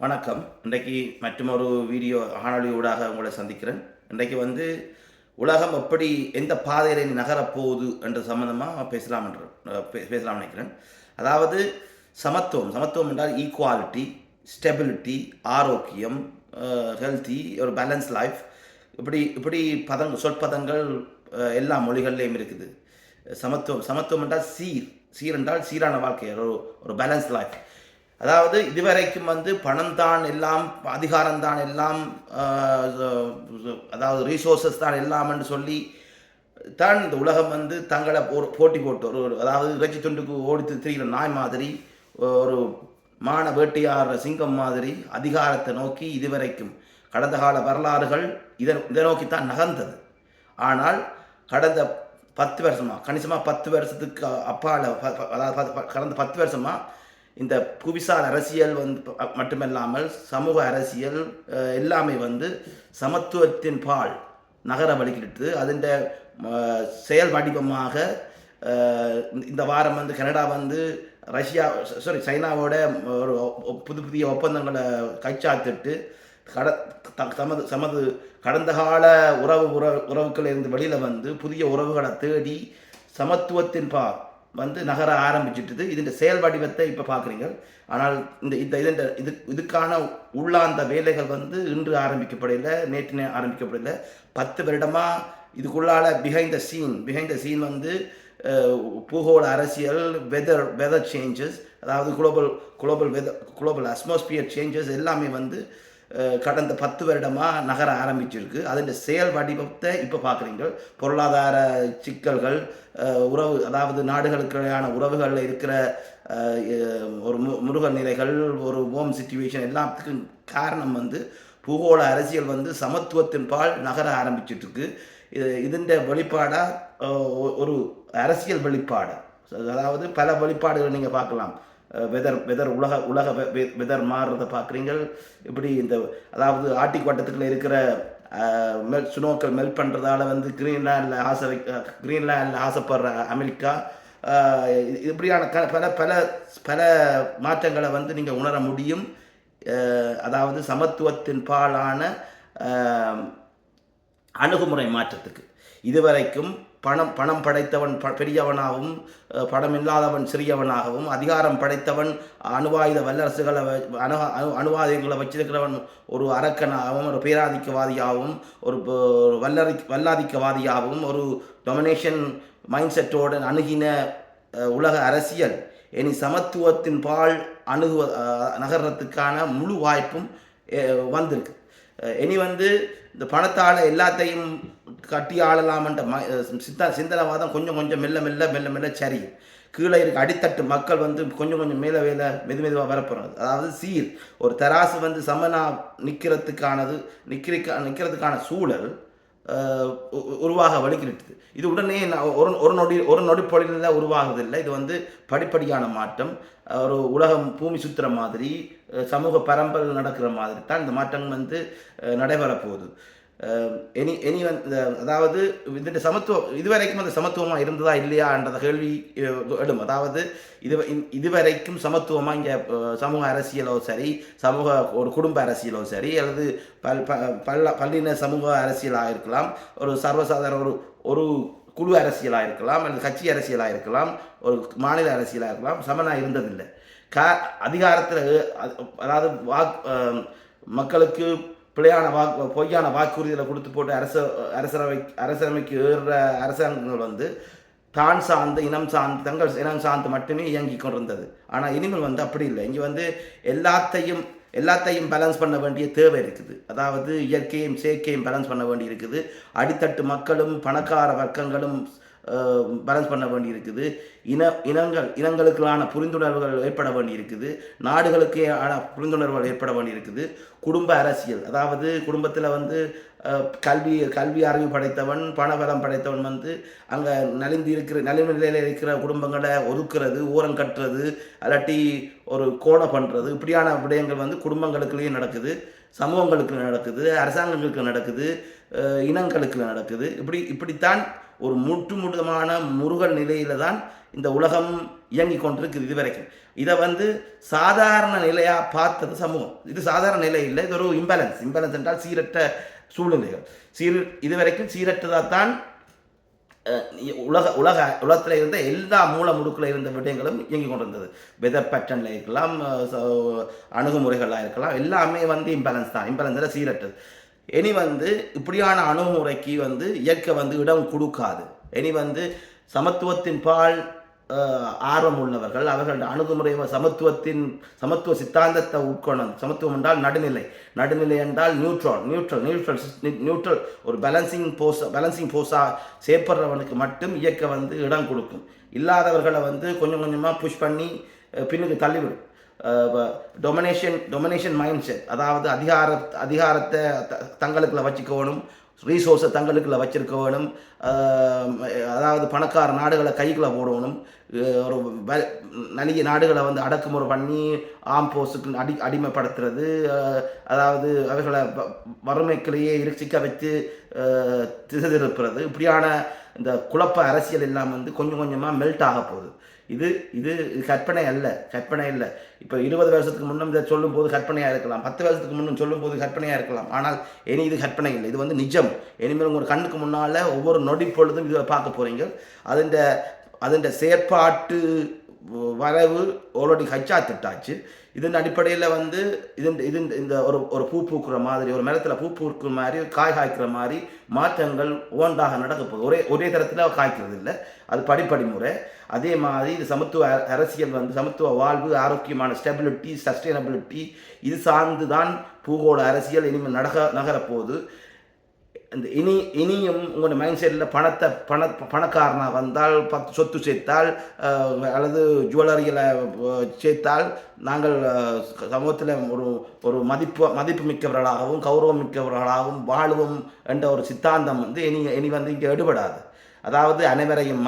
வணக்கம். இன்றைக்கு மற்றுமொரு வீடியோ காணொளி ஊடாக உங்களை சந்திக்கிறேன். இன்றைக்கு உலகம் எப்படி எந்த பாதையில் நகரப்போகுது என்ற சம்பந்தமாக பேசலாம் நினைக்கிறேன். அதாவது சமத்துவம் என்றால் ஈக்குவாலிட்டி, ஸ்டெபிலிட்டி, ஆரோக்கியம், ஹெல்த்தி, ஒரு பேலன்ஸ் லைஃப், இப்படி இப்படி சொற்பதங்கள் எல்லா மொழிகள்லேயும் இருக்குது. சமத்துவம் என்றால் சீர் என்றால் சீரான வாழ்க்கை, ஒரு ஒரு பேலன்ஸ் லைஃப். அதாவது இதுவரைக்கும் பணம் தான் எல்லாம், அதிகாரம் தான் எல்லாம், அதாவது ரீசோர்ஸஸ் தான் எல்லாம் என்று சொல்லி தான் இந்த உலகம் தங்களை ஒரு போட்டி போட்டு அதாவது இறைச்சி துண்டுக்கு ஓடித்து திரிகிற நாய் மாதிரி, ஒரு மான வேட்டையாடுற சிங்கம் மாதிரி அதிகாரத்தை நோக்கி இதுவரைக்கும் கடந்த கால வரலாறுகள் இதை நோக்கித்தான் நகர்ந்தது. ஆனால் கடந்த 10 வருஷமாக, கணிசமாக 10 வருஷத்துக்கு அப்பால், அதாவது கடந்த 10 வருஷமாக இந்த புவிசார் அரசியல் மட்டுமல்லாமல் சமூக அரசியல் எல்லாமே சமத்துவத்தின் பால் நகர வழிகிட்டு அதன் செயல் வடிவமாக இந்த வாரம் கனடா சைனாவோட ஒரு புதிய ஒப்பந்தங்களை கைச்சாத்திட்டு கடந்த கால உறவுகள் இருந்து வெளியில் புதிய உறவுகளை தேடி சமத்துவத்தின் பால் நகர ஆரம்பிச்சுட்டுது. இதன் செயல் வடிவத்தை இப்போ பார்க்குறீங்க. ஆனால் இதுக்கான உள்ளாந்த வேலைகள் இன்று ஆரம்பிக்கப்படலை, நேற்று ஆரம்பிக்கப்படலை. 10 வருடமாக இதுக்குள்ளால பிஹைண்ட் த சீன் பூகோள அரசியல், வெதர் சேஞ்சஸ், அதாவது குளோபல் அட்மாஸ்பியர் சேஞ்சஸ் எல்லாமே கடந்த 10 வருடமாக நகர ஆரம்பிச்சிருக்கு. அதன் செயல் வடிவத்தை இப்போ பார்க்குறீங்க. பொருளாதார சிக்கல்கள், அதாவது நாடுகளுக்கான உறவுகளில் இருக்கிற ஒரு முருகல் நிலைகள், ஒரு ஹோம் சிச்சுவேஷன் எல்லாத்துக்கும் காரணம் பூகோள அரசியல் சமத்துவத்தின் பால் நகர ஆரம்பிச்சிட்ருக்கு. இதன் வெளிப்பாடாக ஒரு அரசியல் வெளிப்பாடு, அதாவது பல வெளிப்பாடுகளை நீங்கள் பார்க்கலாம். உலக வெதர் மாறுறதை பார்க்குறீங்க. இப்படி அதாவது ஆர்டிக் வட்டத்துக்குள்ள இருக்கிற சுனோக்கள் மெல்ட் பண்ணுறதால கிரீன்லேண்டில் ஆசைப்படுற அமெரிக்கா, இப்படியான பல பல பல மாற்றங்களை நீங்கள் உணர முடியும். அதாவது சமத்துவத்தின் பாலான அணுகுமுறை மாற்றத்துக்கு இதுவரைக்கும் பணம் படைத்தவன் பெரியவனாகவும், பணம் இல்லாதவன் சிறியவனாகவும், அதிகாரம் படைத்தவன் அணுவாயுத வல்லரசுகளை அணுவாயுதங்களை வச்சிருக்கிறவன் ஒரு அரக்கனாகவும், ஒரு பேராதிக்கவாதியாகவும், ஒரு வல்லாதிக்கவாதியாகவும், ஒரு டொமினேஷன் மைண்ட் செட்டோடு அணுகின உலக அரசியல் இனி சமத்துவத்தின் பால் நகர்றதுக்கான முழு வாய்ப்பும் வந்திருக்கு. இனி இந்த பணத்தால் எல்லாத்தையும் கட்டி ஆளலாம்ன்ற சிந்தனைவாதம் கொஞ்சம் கொஞ்சம் மெல்ல மெல்ல சரியும். கீழே இருக்க அடித்தட்டு மக்கள் கொஞ்சம் கொஞ்சம் மெதுவாக வரப்போகிறது. அதாவது ஒரு தராசு சமனா நிற்கிறதுக்கான சூழல் உருவாக வலிக்கிட்டு. இது உடனே ஒரு நொடி பொழிலில் உருவாகுதில்லை. இது படிப்படியான மாற்றம். ஒரு உலகம் பூமி சுற்றுற மாதிரி, சமூக பரம்பல் நடக்கிற மாதிரி தான் இந்த மாற்றம் நடைபெறப்போகுது. அதாவது இந்த சமத்துவம் இதுவரைக்கும் அந்த சமத்துவமாக இருந்ததா இல்லையா என்ற கேள்வி எழும். அதாவது இதுவரைக்கும் சமத்துவமாக இங்கே சமூக அரசியலோ சரி, ஒரு குடும்ப அரசியலோ சரி, அல்லது பல்லின சமூக அரசியலாக இருக்கலாம், ஒரு சர்வசாதாரண ஒரு குழு அரசியலாக இருக்கலாம், அல்லது கட்சி அரசியலாக இருக்கலாம், ஒரு மாநில அரசியலாக இருக்கலாம், சமனாக இருந்ததில்லை. அதிகாரத்தில், அதாவது மக்களுக்கு பொய்யான வாக்குறுதிகளை கொடுத்து போட்டு அரசமைக்கு ஏறுற அரசாங்கங்கள் தான் சார்ந்து, இனம் சார்ந்து, தங்கள் இனம் சார்ந்து மட்டுமே இயங்கி கொண்டிருந்தது. ஆனால் இனிமேல் அப்படி இல்லை. இங்கே எல்லாத்தையும் பேலன்ஸ் பண்ண வேண்டிய தேவை இருக்குது. அதாவது இயற்கையும் செயற்கையும் பேலன்ஸ் பண்ண வேண்டி இருக்குது. அடித்தட்டு மக்களும் பணக்கார வர்க்கங்களும் பேலன்ஸ் பண்ண வேண்டி இருக்குது. இனங்களுக்கான புரிந்துணர்வுகள் ஏற்பட வேண்டி இருக்குது. நாடுகளுக்கு புரிந்துணர்வுகள் ஏற்பட வேண்டி இருக்குது. குடும்ப அரசியல், அதாவது குடும்பத்தில் கல்வி அறிவு படைத்தவன், பணபலம் படைத்தவன் அங்கே நிலையில் இருக்கிற குடும்பங்களை ஒதுக்குறது, ஓரம் கட்டுறது, அல்லாட்டி ஒரு கோணை பண்ணுறது, இப்படியான விடயங்கள் குடும்பங்களுக்குள்ளேயும் நடக்குது, சமூகங்களுக்கு நடக்குது, அரசாங்கங்களுக்கு நடக்குது, இனங்களுக்கு நடக்குது. இப்படித்தான் ஒரு முற்றுமுழுதமான முருகல் நிலையில தான் இந்த உலகம் இயங்கி கொண்டிருக்குது இதுவரைக்கும். இதை வந்து சாதாரண நிலையாக பார்த்தது சமூகம். இது சாதாரண நிலை இல்லை, இது ஒரு இம்பேலன்ஸ் என்றால் சீரற்ற சூழ்நிலைகள். இதுவரைக்கும் சீரற்றதாக தான் உலகத்தில் இருந்த எல்லா மூல முடுக்கில் இருந்த விடயங்களும் இயங்கி கொண்டிருந்தது. வெதர் பேட்டர்னில் இருக்கலாம், அணுகுமுறைகளாக இருக்கலாம், எல்லாமே வந்து இம்பேலன்ஸில் சீரற்றது. இனி வந்து இப்படியான அணுகுமுறைக்கு வந்து இயற்கை வந்து இடம் கொடுக்காது. இனி வந்து சமத்துவத்தின் பால் ஆர்வம் உள்ளவர்கள், அவர்களுடைய அணுகுமுறை சமத்துவ சித்தாந்தத்தை உட்கொண்டு, சமத்துவம் என்றால் நடுநிலை என்றால் நியூட்ரல் ஒரு பேலன்சிங் போஸாக செயற்படுறவனுக்கு மட்டும் இயக்க வந்து இடம் கொடுக்கும். இல்லாதவர்களை வந்து கொஞ்சம் கொஞ்சமாக புஷ் பண்ணி பின்னுக்கு தள்ளிவிடும். டொமினேஷன் மைண்ட் செட், அதாவது அதிகாரத்தை தங்களுக்குள்ள வச்சுக்கணும், ரீசோர்ஸை தங்களுக்குள்ள வச்சிருக்க வேணும், அதாவது பணக்கார நாடுகளை கைக்குள்ளே போடணும், ஒரு நலிய நாடுகளை வந்து அடக்குமுறை பண்ணி ஆம்போஸுக்கு அடிமைப்படுத்துறது, அதாவது அவர்களை வறுமைக்குள்ளேயே சிக்க வச்சு திசை திருப்புறது, இப்படியான இந்த குழப்ப அரசியல் எல்லாம் வந்து கொஞ்சம் கொஞ்சமாக மெல்ட் ஆக போகுது. இது கற்பனை இல்லை. இப்போ 20 வருஷத்துக்கு முன்னும் இதை சொல்லும்போது கற்பனையாக இருக்கலாம், 10 வருஷத்துக்கு முன்னும் சொல்லும்போது கற்பனையாக இருக்கலாம். ஆனால் இனி இது கற்பனை இல்லை, இது வந்து நிஜம். இனிமேல் உங்கள் கண்ணுக்கு முன்னால் ஒவ்வொரு நொடி பொழுதும் இதை பார்க்க போகிறீங்க. அதன் செயற்பாட்டு வரைவு ஆல்ரெடி திட்டாச்சு. இதன் அடிப்படையில் வந்து இந்த ஒரு பூ பூக்குற மாதிரி, ஒரு மரத்தில் பூ பூக்குற மாதிரி, காய் காய்க்கிற மாதிரி மாற்றங்கள் ஒன்றாக நடக்க போகுது. ஒரே தரத்தில் காய்க்கிறது இல்லை, அது படிப்படி முறை. அதே மாதிரி இது சமத்துவ அரசியல் வந்து சமத்துவ வாழ்வு, ஆரோக்கியமான ஸ்டெபிலிட்டி, சஸ்டைனபிலிட்டி, இது சார்ந்து தான் பூகோள அரசியல் இனிமேல் நகரப்போகுது. இந்த இனியும் உங்களோட மைண்ட் செட்டில் பணக்காரனாக வந்தால், சொத்து சேர்த்தால், அல்லது ஜுவல்லரிகளை சேர்த்தால் நாங்கள் சமூகத்தில் ஒரு மதிப்பு மிக்கவர்களாகவும் கௌரவம் மிக்கவர்களாகவும் வாழுவோம் என்ற ஒரு சித்தாந்தம் வந்து இனி வந்து இங்கே எடுபடாது. அதாவது அனைவரையும்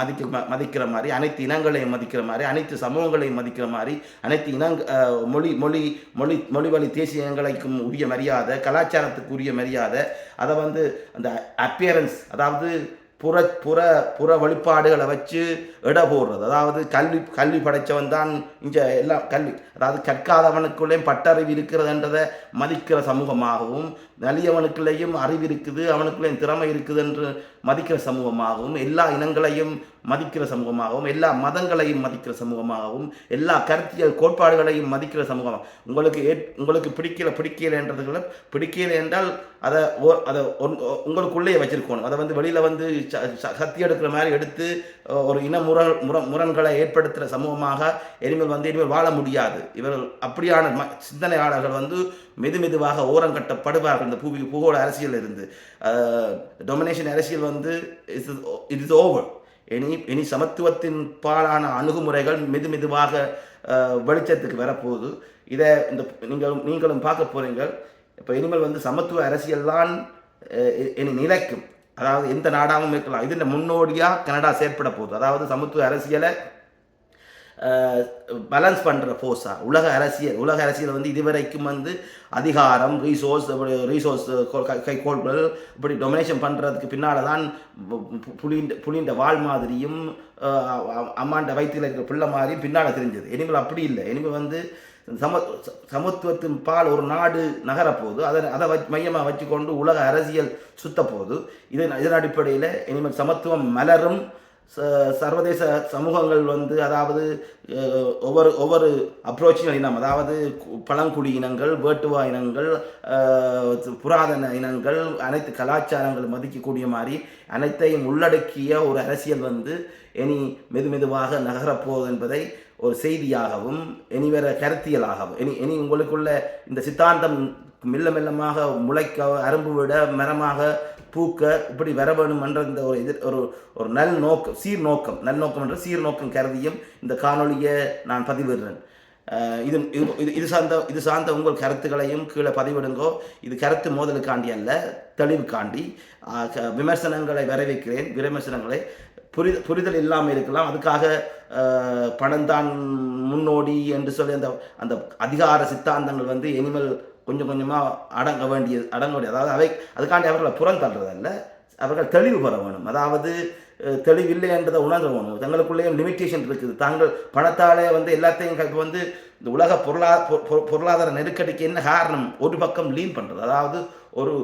மதிக்கிற மாதிரி, அனைத்து இனங்களையும் மதிக்கிற மாதிரி, அனைத்து சமூகங்களையும் மதிக்கிற மாதிரி, அனைத்து மொழி வழி தேசிய இனங்களுக்கும் உரிய மரியாதை, கலாச்சாரத்துக்கு உரிய மரியாதை, அதை வந்து அந்த அப்பியரன்ஸ், அதாவது புற வழிபாடுகளை வச்சு இட போடுறது. அதாவது கல்வி படைத்தவன் தான் இங்கே எல்லாம் கல்வி, அதாவது கற்காதவனுக்குள்ளேயும் பட்டறிவு இருக்கிறதுன்றதை மதிக்கிற சமூகமாகவும், நலியவனுக்குள்ளேயும் அறிவு இருக்குது, அவனுக்குள்ளேயும் திறமை இருக்குது என்று மதிக்கிற சமூகமாகவும், எல்லா இனங்களையும் மதிக்கிற சமூகமாகவும், எல்லா மதங்களையும் மதிக்கிற சமூகமாகவும், எல்லா கருத்தியல் கோட்பாடுகளையும் மதிக்கிற சமூகமாக. உங்களுக்கு பிடிக்கல என்றால் அதை உங்களுக்குள்ளே வச்சிருக்கணும். அதை வந்து வெளியில் வந்து சக்தி எடுக்கிற மாதிரி எடுத்து ஒரு இன முரண்களை ஏற்படுத்துகிற சமூகமாக இனிமேல் வாழ முடியாது. இவர்கள் அப்படியான சிந்தனையாளர்கள் வந்து மெதுவாக ஓரங்கட்டப்படுவார்கள். இந்த பூகோள அரசியல் இருந்து டொமினேஷன் அரசியல் வந்து இட் இஸ் ஓவர். இனி சமத்துவத்தின் பாலான அணுகுமுறைகள் மெதுவாக வெளிச்சத்துக்கு வரப்போகுது. இதை நீங்களும் பார்க்க போறீங்க. இப்போ இனிமேல் வந்து சமத்துவ அரசியல் தான் இனி நிலைக்கும். அதாவது எந்த நாடாகவும் இருக்கலாம். இது முன்னோடியாக கனடா செயற்பட போகுது. அதாவது சமத்துவ அரசியலை பேலன்ஸ் பண்ணுற ஃபோர்ஸாக உலக அரசியல் வந்து இதுவரைக்கும் வந்து அதிகாரம், ரீசோர்ஸ் கைகோள்கள் இப்படி டொமினேஷன் பண்ணுறதுக்கு பின்னால் தான் புலிண்ட வாழ் மாதிரியும் அம்மாண்ட வயிற்றில் இருக்கிற பிள்ளை மாதிரியும் பின்னால் தெரிஞ்சது. இனிமேல் அப்படி இல்லை. இனிமேல் வந்து சமத்துவத்தின் பால் ஒரு நாடு நகரப்போகுது. அதை மையமாக வச்சுக்கொண்டு உலக அரசியல் சுத்தப்போகுது. இதன் அடிப்படையில் இனிமேல் சமத்துவம் மலரும். சர்வதேச சமூகங்கள் வந்து அதாவது ஒவ்வொரு அப்ரோச்சிங் இனம், அதாவது பழங்குடி இனங்கள், வேட்டுவா இனங்கள், புராதன இனங்கள், அனைத்து கலாச்சாரங்கள் மதிக்கக்கூடிய மாதிரி அனைத்தையும் உள்ளடக்கிய ஒரு அரசியல் வந்து இனி மெதுவாக நகரப்போகுது என்பதை ஒரு செய்தியாகவும் இனி வேற கருத்தியலாகவும் இனி உங்களுக்குள்ள இந்த சித்தாந்தம் மெல்லமாக முளைக்க, அரும்பு விட, மரமாக பூக்க இப்படி வர வேணும் என்ற இந்த ஒரு நல்லோக்கம் என்ற சீர்நோக்கம் கருதியும் இந்த காணொலியை நான் பதிவிடுறேன். இது சார்ந்த உங்கள் கருத்துக்களையும் கீழே பதிவிடுங்கோ. இது கருத்து மோதலுக்காண்டி அல்ல, தெளிவுக்காண்டி. விமர்சனங்களை வரவேற்கிறேன். விமர்சனங்களை புரிதல் இல்லாமல் இருக்கலாம். அதுக்காக பணம்தான் முன்னோடி என்று சொல்லி அந்த அதிகார சித்தாந்தங்கள் வந்து இனிமேல் கொஞ்சம் கொஞ்சமாக அடங்க வேண்டியது. அதாவது அதுக்காண்டி அவர்களை புறம் தள்ளுறதல்ல, அவர்கள் தெளிவு பெற வேணும். அதாவது தெளிவில்லை என்றதை உணர்ந்து தங்களுக்குள்ளேயும் லிமிட்டேஷன் இருக்குது. தாங்கள் பணத்தாலே வந்து எல்லாத்தையும் இப்போ வந்து இந்த உலக பொருளாதார நெருக்கடிக்கு என்ன காரணம்? ஒரு பக்கம் லீன் பண்ணுறது, அதாவது ஒரு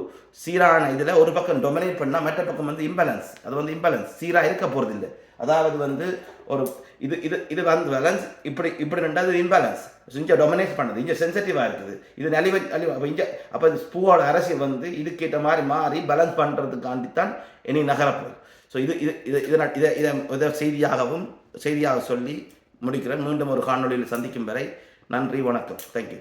சீரான இதில் ஒரு பக்கம் டொமினேட் பண்ணால் மற்ற பக்கம் வந்து இம்பேலன்ஸ். அது வந்து இம்பேலன்ஸ் சீராக இருக்க போகிறது இல்லை. அதாவது வந்து ஒரு இது இது இது வந்து பேலன்ஸ் இப்படி இப்படி ரெண்டாவது இம்பேலன்ஸ் இங்கே டொமினேட் பண்ணுது, இங்கே சென்சிட்டிவாக இருக்குது, இது நலிவு இங்கே. அப்போ பூவோட அரசியல் வந்து இதுக்கேற்ற மாதிரி மாறி பேலன்ஸ் பண்ணுறதுக்காண்டித்தான் இனி நகரப்போகுது. ஸோ இது இது இது இதை செய்தியாக சொல்லி முடிக்கிறேன். மீண்டும் ஒரு காணொலியில் சந்திக்கும் வரை நன்றி, வணக்கம், தேங்க்யூ.